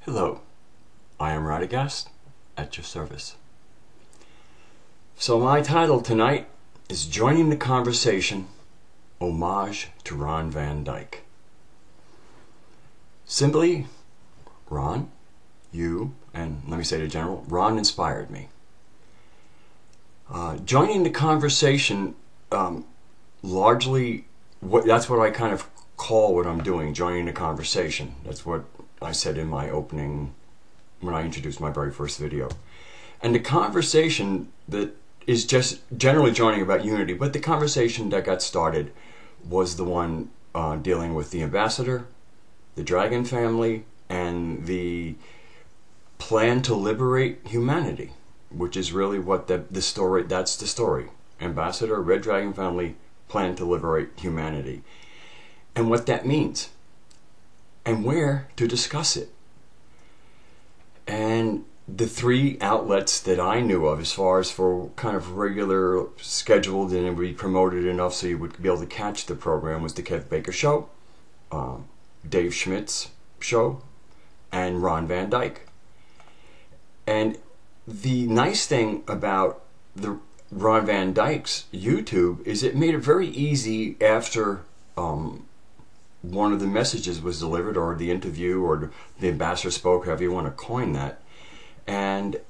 Hello, I am Radagast at your service. So my title tonight is Joining the Conversation, Homage to Ron Van Dyke. Simply, Ron, you, and let me say to General, Ron inspired me. Joining the conversation, largely, that's what I kind of call what I'm doing, joining the conversation. That's what I said in my opening, when I introduced my very first video. And the conversation that is just generally joining about unity, but the conversation that got started was the one dealing with the ambassador, the dragon family, and the plan to liberate humanity, which is really what the story, that's the story. Ambassador, Red Dragon family, plan to liberate humanity. And what that means. And where to discuss it. And the three outlets that I knew of, as far as for kind of regular scheduled and it would be promoted enough so you would be able to catch the program, was the Kev Baker Show, Dave Schmidt's show, and Ron Van Dyke. And the nice thing about the Ron Van Dyke's YouTube is it made it very easy after one of the messages was delivered, or the interview, or the ambassador spoke, however you want to coin that, and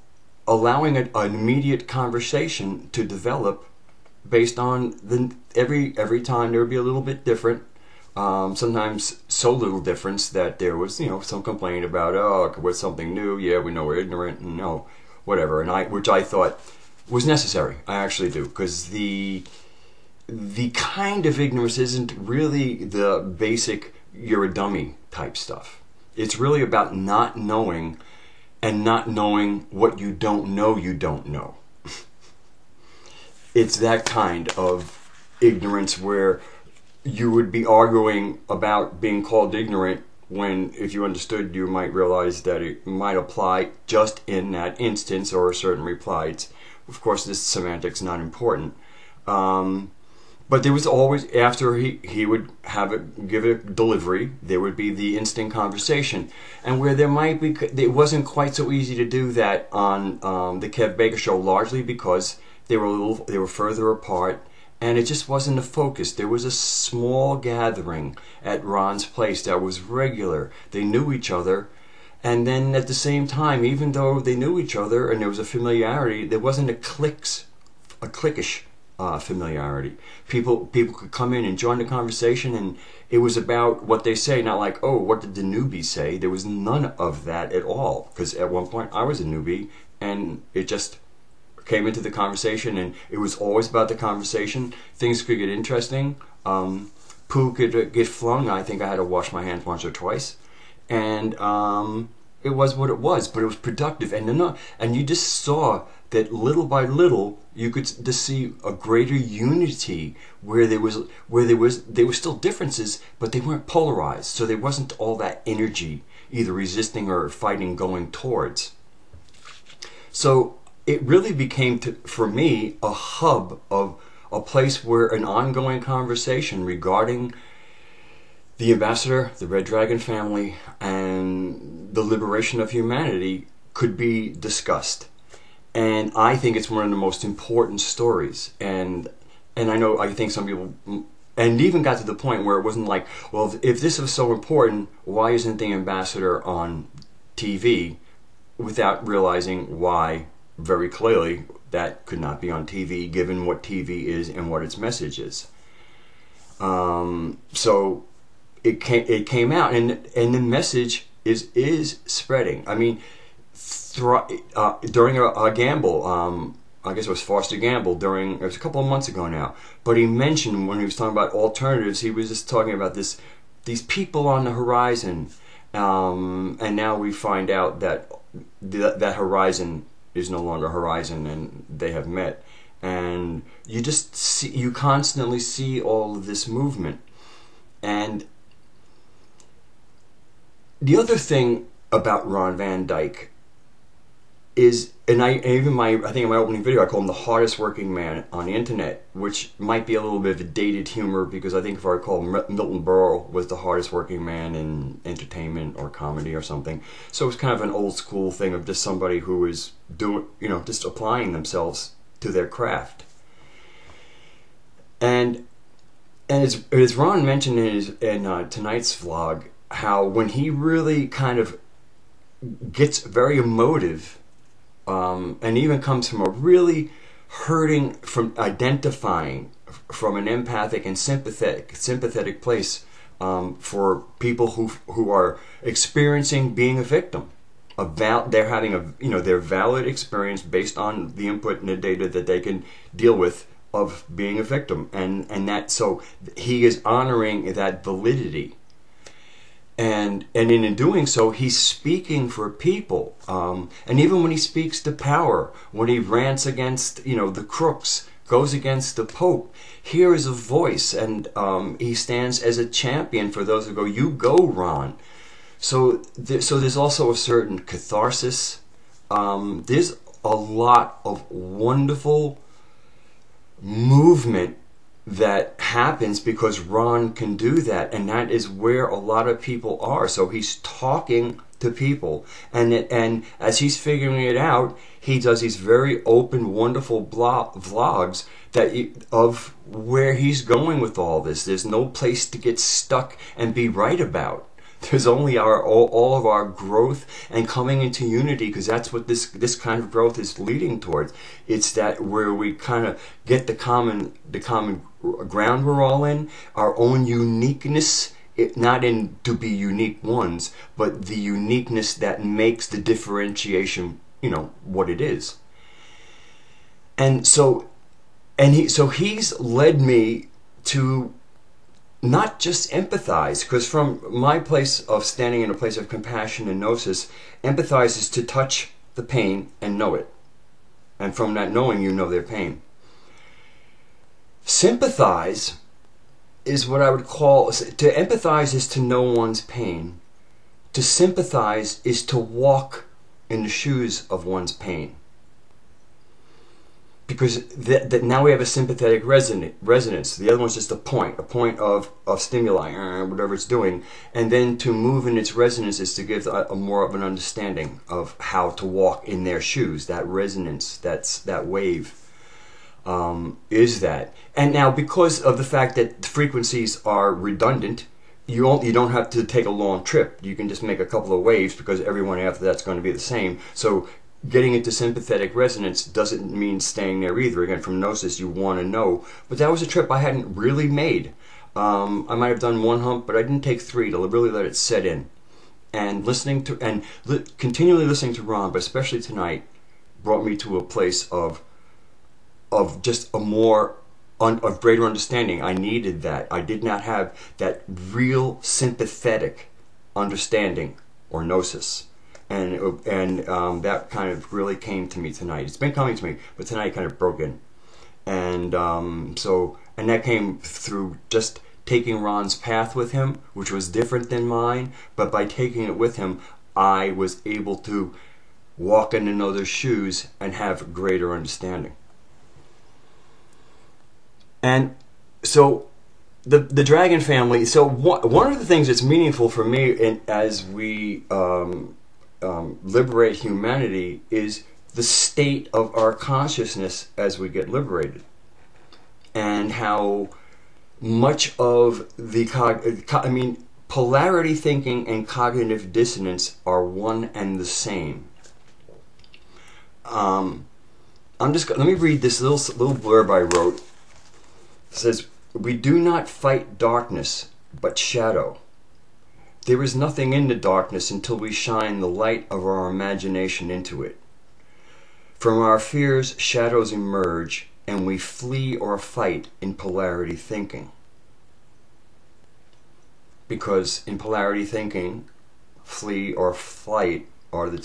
allowing an immediate conversation to develop based on every time there would be a little bit different. Sometimes so little difference that there was, some complaint about, oh, what's something new? Yeah, we know we're ignorant, and no, whatever. And which I thought was necessary. I actually do, because the kind of ignorance isn't really the basic you're a dummy type stuff. It's really about not knowing, and not knowing what you don't know. It's that kind of ignorance where you would be arguing about being called ignorant when, if you understood, you might realize that it might apply just in that instance or a certain reply. Of course, this semantics not important. But there was always, after he would give a delivery, there would be the instant conversation. And where there might be, it wasn't quite so easy to do that on the Kev Baker Show, largely because they were further apart, and it just wasn't the focus. There was a small gathering at Ron's place that was regular. They knew each other, and then at the same time, even though they knew each other and there was a familiarity, there wasn't a cliquish familiarity. People could come in and join the conversation, and it was about what they say, not like, oh, what did the newbie say? There was none of that at all, because at one point I was a newbie, and it just came into the conversation, and it was always about the conversation. Things could get interesting. Poo could get flung. I think I had to wash my hands once or twice, and it was what it was, but it was productive, and you just saw that little by little you could just see a greater unity where there were still differences, but they weren't polarized, so there wasn't all that energy either resisting or fighting going towards. So it really became, for me, a hub of a place where an ongoing conversation regarding the ambassador, the Red Dragon family, and the liberation of humanity could be discussed. And I think it's one of the most important stories. And I think some people, and even got to the point where it wasn't like, well, if this was so important, why isn't the ambassador on TV? Without realizing why, very clearly, that could not be on TV, given what TV is and what its message is. So it came out, and the message is spreading. I mean, during a gamble, I guess it was Foster Gamble, it was a couple of months ago now, but he mentioned, when he was talking about alternatives, he was just talking about these people on the horizon, and now we find out that that horizon is no longer horizon, and they have met, and you constantly see all of this movement. And the other thing about Ron Van Dyke is, and I think in my opening video I call him the hardest working man on the internet, which might be a little bit of a dated humor, because I think if I recall, Milton Berle was the hardest working man in entertainment or comedy or something. So it's kind of an old school thing of just somebody who is doing, just applying themselves to their craft. And as Ron mentioned in tonight's vlog, how when he really kind of gets very emotive, and even comes from a really hurting, from identifying from an empathic and sympathetic place, for people who are experiencing being a victim. They're having their valid experience based on the input and the data that they can deal with of being a victim, and that, so he is honoring that validity. And in doing so, he's speaking for people. And even when he speaks to power, when he rants against, the crooks, goes against the Pope, here is a voice, and he stands as a champion for those who go, "You go, Ron." So there's also a certain catharsis. There's a lot of wonderful movement that happens because Ron can do that, and that is where a lot of people are. So he's talking to people, and as he's figuring it out, he does these very open, wonderful vlogs of where he's going with all this. There's no place to get stuck and be right about. There's only all of our growth and coming into unity, because that's what this kind of growth is leading towards. It's that where we kind of get the common ground we're all in, our own uniqueness, not in to be unique ones, but the uniqueness that makes the differentiation, what it is. And so he's led me to not just empathize, because from my place of standing in a place of compassion and gnosis, empathize is to touch the pain and know it. And from that knowing, you know their pain. Sympathize is what I would call, to empathize is to know one's pain. To sympathize is to walk in the shoes of one's pain. Because that now we have a sympathetic resonance. The other one's just a point of stimuli, whatever it's doing. And then to move in its resonance is to give a more of an understanding of how to walk in their shoes. That resonance, that wave, is that. And now, because of the fact that frequencies are redundant, you don't have to take a long trip. You can just make a couple of waves, because everyone after that's going to be the same. So getting into sympathetic resonance doesn't mean staying there either. Again, from gnosis, you want to know. But that was a trip I hadn't really made. I might have done one hump, but I didn't take three to really let it set in. And continually listening to Ron, but especially tonight, brought me to a place of just of greater understanding. I needed that. I did not have that real sympathetic understanding or gnosis. And that kind of really came to me tonight. It's been coming to me, but tonight kind of broke in. And and that came through just taking Ron's path with him, which was different than mine. But by taking it with him, I was able to walk in another's shoes and have greater understanding. And so the dragon family. So one of the things that's meaningful for me, as we liberate humanity, is the state of our consciousness as we get liberated, and how much of the polarity thinking and cognitive dissonance are one and the same. Let me read this little blurb I wrote. It says, "We do not fight darkness, but shadow. There is nothing in the darkness until we shine the light of our imagination into it. From our fears, shadows emerge, and we flee or fight in polarity thinking." Because in polarity thinking, flee or fight are the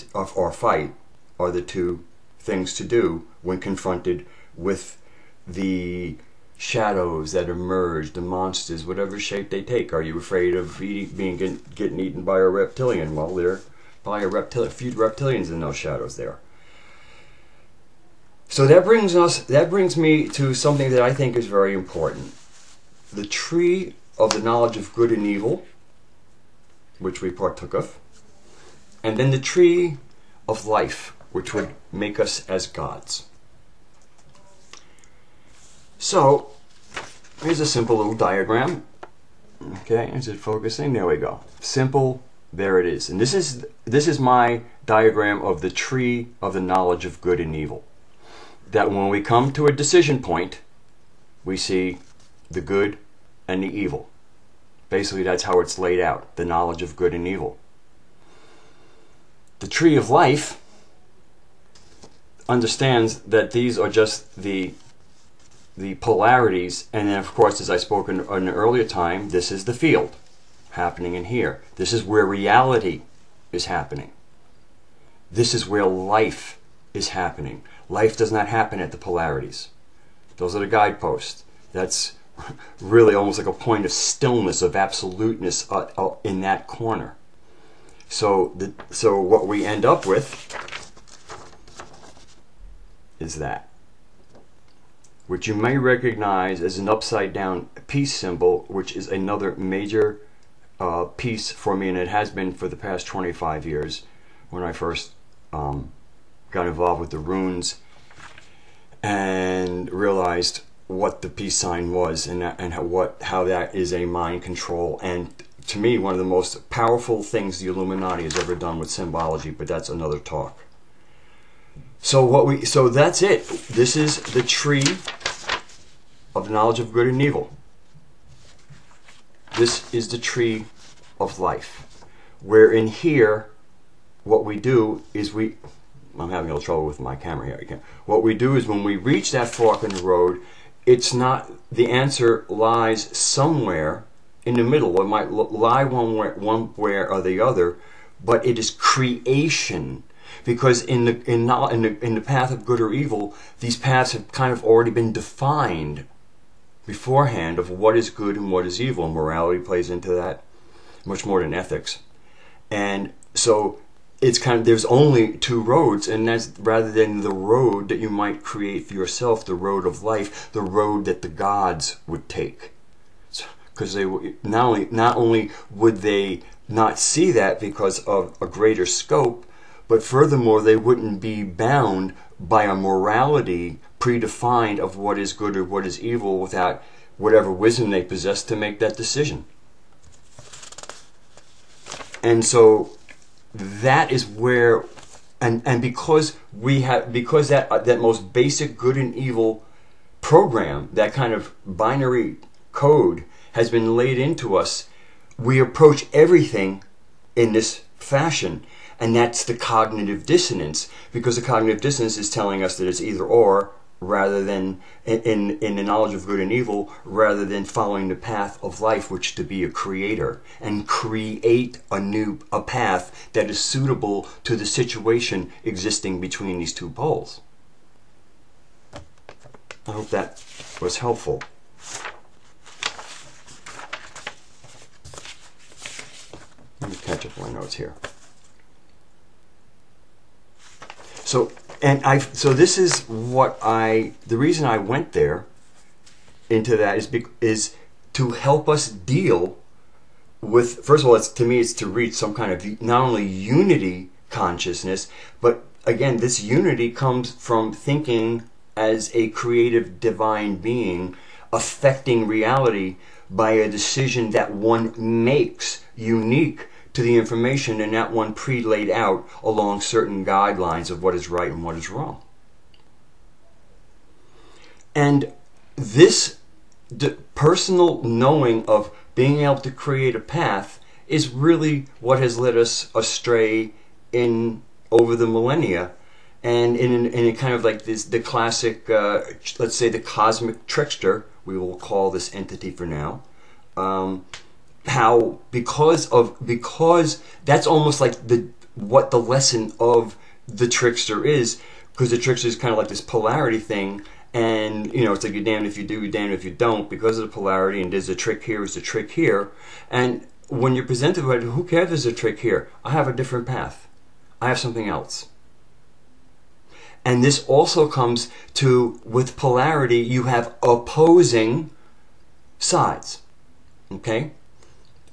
two things to do when confronted with the shadows that emerge, the monsters, whatever shape they take. Are you afraid of getting eaten by a reptilian? Well, there are probably a few reptilians in those shadows there. So that brings me to something that I think is very important. The tree of the knowledge of good and evil, which we partook of, and then the tree of life, which would make us as gods. So, here's a simple little diagram. Okay, is it focusing? There we go. Simple, there it is. And this is my diagram of the tree of the knowledge of good and evil. That when we come to a decision point, we see the good and the evil. Basically, that's how it's laid out, the knowledge of good and evil. The tree of life understands that these are just the polarities, and then of course, as I spoke in an earlier time, this is the field happening in here. This is where reality is happening. This is where life is happening. Life does not happen at the polarities. Those are the guideposts. That's really almost like a point of stillness, of absoluteness in that corner. So what we end up with is that, which you may recognize as an upside down peace symbol, which is another major piece for me, and it has been for the past 25 years when I first got involved with the runes and realized what the peace sign was, and how that is a mind control, and to me one of the most powerful things the Illuminati has ever done with symbology, but that's another talk. So that's it. This is the tree of the knowledge of good and evil. This is the tree of life, where in here what we do is I'm having a little trouble with my camera here again. What we do is when we reach that fork in the road, it's not, the answer lies somewhere in the middle. It might lie one way or the other, but it is creation. Because in the path of good or evil, these paths have kind of already been defined beforehand of what is good and what is evil. And morality plays into that much more than ethics. And so it's kind of, there's only two roads, and that's, rather than the road that you might create for yourself, the road of life, the road that the gods would take. Because they not only would they not see that because of a greater scope, but furthermore, they wouldn't be bound by a morality predefined of what is good or what is evil without whatever wisdom they possess to make that decision. And so that is where, and because that most basic good and evil program, that kind of binary code has been laid into us, we approach everything in this fashion. And that's the cognitive dissonance, because the cognitive dissonance is telling us that it's either or, rather than in the knowledge of good and evil, rather than following the path of life, which to be a creator and create a path that is suitable to the situation existing between these two poles. I hope that was helpful. Let me catch up my notes here. So this is the reason I went there into that is to help us deal with, first of all, to me it's to reach some kind of not only unity consciousness, but again, this unity comes from thinking as a creative divine being affecting reality by a decision that one makes unique to the information, and that one pre-laid out along certain guidelines of what is right and what is wrong. And this personal knowing of being able to create a path is really what has led us astray over the millennia, and in a kind of like this, the classic, let's say the cosmic trickster, we will call this entity for now. Because that's almost like what the lesson of the trickster is, because the trickster is kind of like this polarity thing, and it's like you're damned if you do, you're damned if you don't, because of the polarity, and there's a trick here, there's a trick here, and when you're presented with it, who cares there's a trick here? I have a different path. I have something else. And this also comes to, with polarity, you have opposing sides. Okay?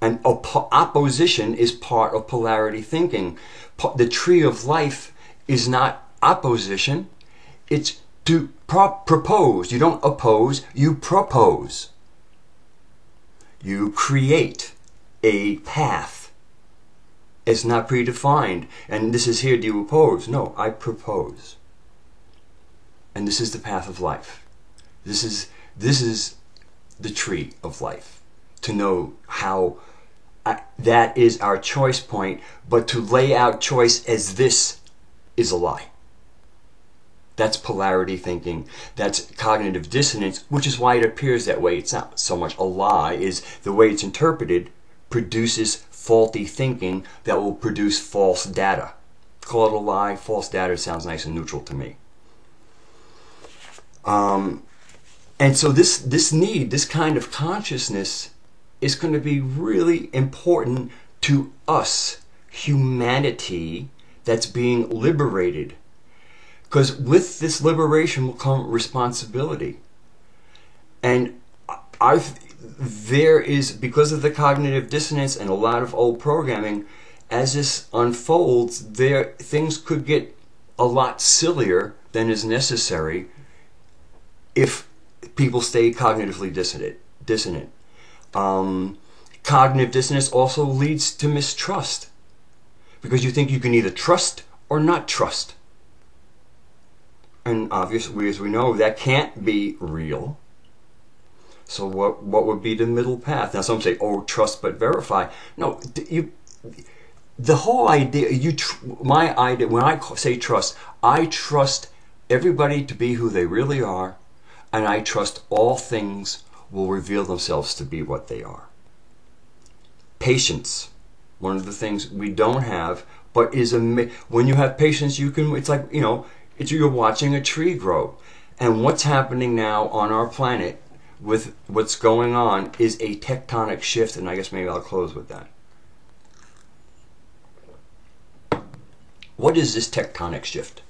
And opposition is part of polarity thinking. The tree of life is not opposition, it's to propose. You don't oppose, you propose. You create a path. It's not predefined. And this is here, do you oppose? No, I propose. And this is the path of life. This is the tree of life. To know how that is our choice point, but to lay out choice as this is a lie. That's polarity thinking. That's cognitive dissonance, which is why it appears that way. It's not so much a lie, is the way it's interpreted produces faulty thinking that will produce false data. Call it a lie, false data sounds nice and neutral to me. And so this kind of consciousness is going to be really important to us, humanity that's being liberated. Because with this liberation will come responsibility. And there is, because of the cognitive dissonance and a lot of old programming, as this unfolds, things could get a lot sillier than is necessary if people stay cognitively dissonant. Cognitive dissonance also leads to mistrust, because you think you can either trust or not trust. And obviously, as we know, that can't be real. So what would be the middle path? Now some say, oh, trust but verify. No, the whole idea, my idea, when I say trust, I trust everybody to be who they really are, and I trust all things will reveal themselves to be what they are. Patience, one of the things we don't have, but is when you have patience, you can. It's like, you know, you're watching a tree grow, and what's happening now on our planet with what's going on is a tectonic shift, and I guess maybe I'll close with that. What is this tectonic shift?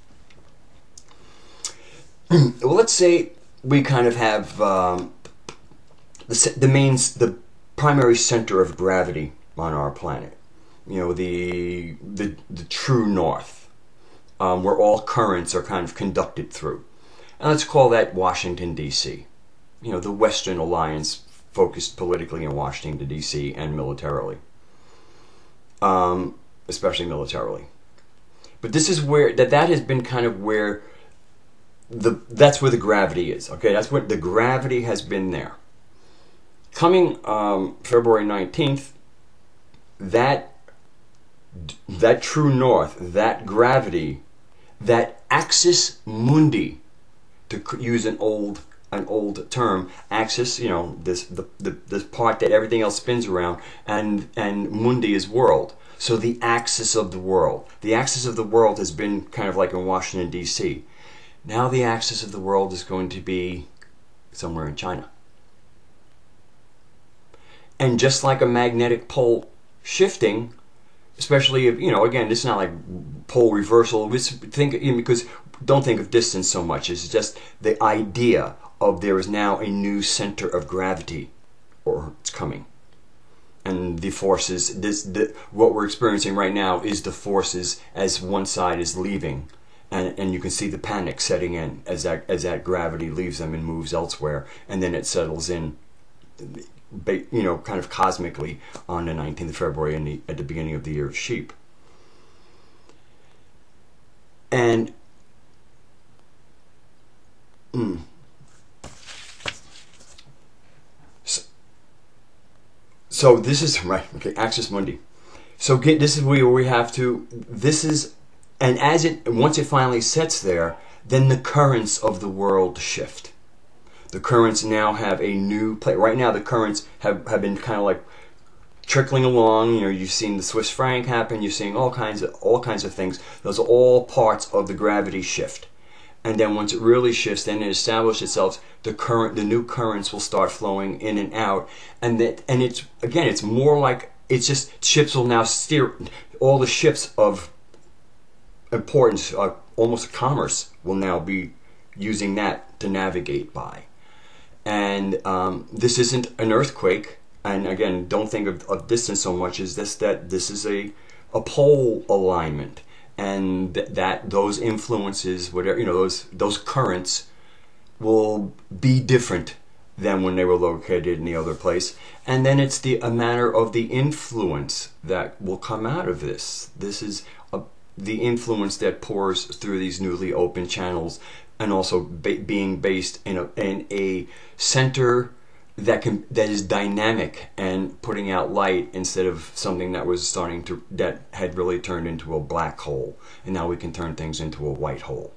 Well, let's say we kind of have the primary center of gravity on our planet. You know, the true north, where all currents are kind of conducted through. And let's call that Washington, D.C. You know, the Western Alliance focused politically in Washington, D.C. and militarily. Especially militarily. But this is where, that has been kind of where that's where the gravity is. Okay, that's what the gravity has been there. Coming February 19th, that true north, that gravity, that axis mundi, to use an old term, axis, you know, this part that everything else spins around, and mundi is world. So the axis of the world. The axis of the world has been kind of like in Washington, D.C. Now the axis of the world is going to be somewhere in China. And just like a magnetic pole shifting, especially if, you know, again, this is not like pole reversal. Because don't think of distance so much. It's just the idea of there is now a new center of gravity, or it's coming. And the forces, what we're experiencing right now is the forces as one side is leaving. And you can see the panic setting in as that gravity leaves them and moves elsewhere. And then it settles in, you know, kind of cosmically on the 19th of February at the beginning of the year of sheep. And so this is right. Okay, axis mundi. So this is where we have to. This is, and once it finally sets there, then the currents of the world shift. The currents now have a new play. Right now, the currents have been kind of like trickling along. You know, you've seen the Swiss franc happen. You're seeing all kinds of things. Those are all parts of the gravity shift. And then once it really shifts, then it establishes itself. The new currents will start flowing in and out. And it's more like, it's just ships will now steer. All the ships of importance, almost commerce will now be using that to navigate by. And this isn't an earthquake. And again, don't think of distance so much as that this is a pole alignment, and that those influences, whatever, you know, those currents will be different than when they were located in the other place. And then it's a matter of the influence that will come out of this. This is the influence that pours through these newly opened channels, and also being based in a center that is dynamic and putting out light, instead of something that had really turned into a black hole, and now we can turn things into a white hole.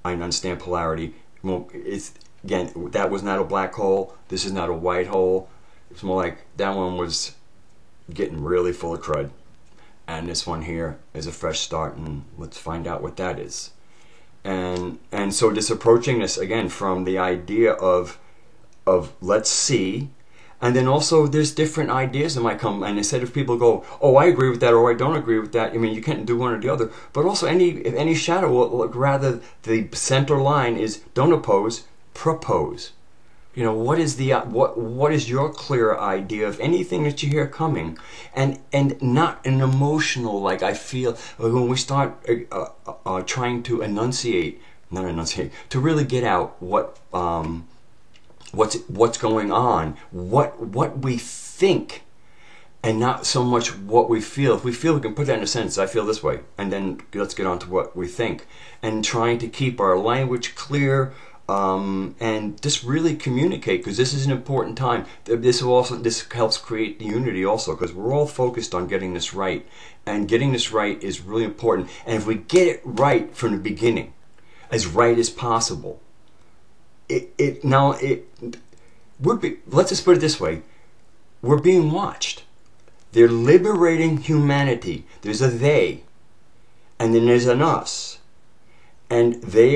I understand polarity. Well, again, that was not a black hole. This is not a white hole. It's more like that one was getting really full of crud, and this one here is a fresh start, and let's find out what that is. And so just approaching this again from the idea of let's see, and then also there's different ideas that might come, and instead of people go, oh, I agree with that, or I don't agree with that, I mean, you can't do one or the other, but also if any shadow will, rather the center line is don't oppose, propose. You know, what is what is your clear idea of anything that you hear coming, and not an emotional, like I feel when we start trying to not enunciate, to really get out what's going on, what we think, and not so much what we feel. If we feel, we can put that in a sentence. I feel this way, and then let's get on to what we think, and trying to keep our language clear, and just really communicate, because this is an important time. This helps create the unity also, because we're all focused on getting this right, and getting this right is really important. And if we get it right from the beginning, as right as possible, let's just put it this way: we're being watched. They're liberating humanity. There's a they, and then there's an us. And they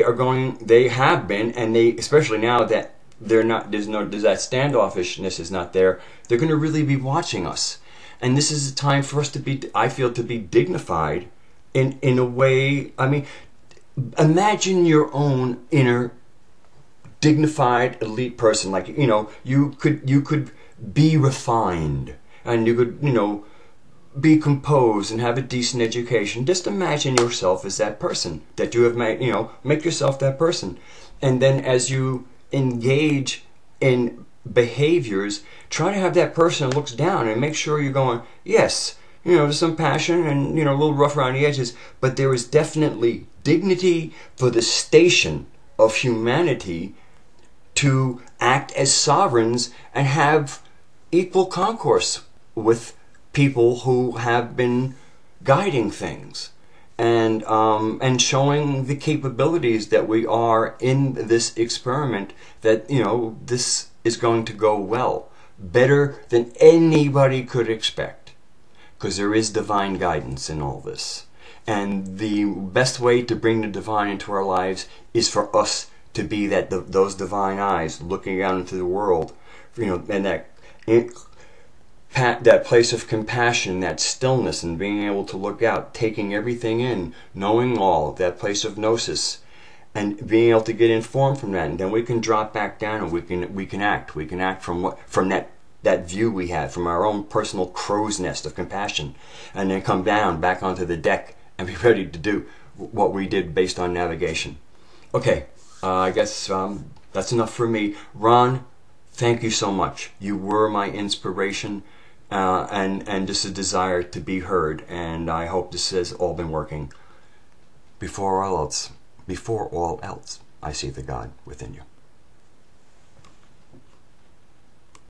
have been, and they, especially now that there's that standoffishness is not there, they're going to really be watching us. And this is a time for us to be, I feel, to be dignified in a way. I mean, imagine your own inner dignified elite person, like, you know, you could be refined, and you could, you know, be composed and have a decent education. Just imagine yourself as that person that you have made, you know, make yourself that person. And then as you engage in behaviors, try to have that person that looks down, and make sure you're going, yes, you know, there's some passion and, you know, a little rough around the edges, but there is definitely dignity for the station of humanity to act as sovereigns and have equal concourse with people who have been guiding things, and showing the capabilities that we are in this experiment, that, you know, this is going to go well, better than anybody could expect, because there is divine guidance in all this. And the best way to bring the divine into our lives is for us to be those divine eyes looking out into the world, you know, and that place of compassion, that stillness, and being able to look out, taking everything in, knowing all, that place of gnosis, and being able to get informed from that. And then we can drop back down, and we can act from that view we have from our own personal crow's nest of compassion, and then come down back onto the deck and be ready to do what we did based on navigation. Okay, I guess that's enough for me. Ron, thank you so much. You were my inspiration, and just a desire to be heard, and I hope this has all been working. Before all else, I see the God within you.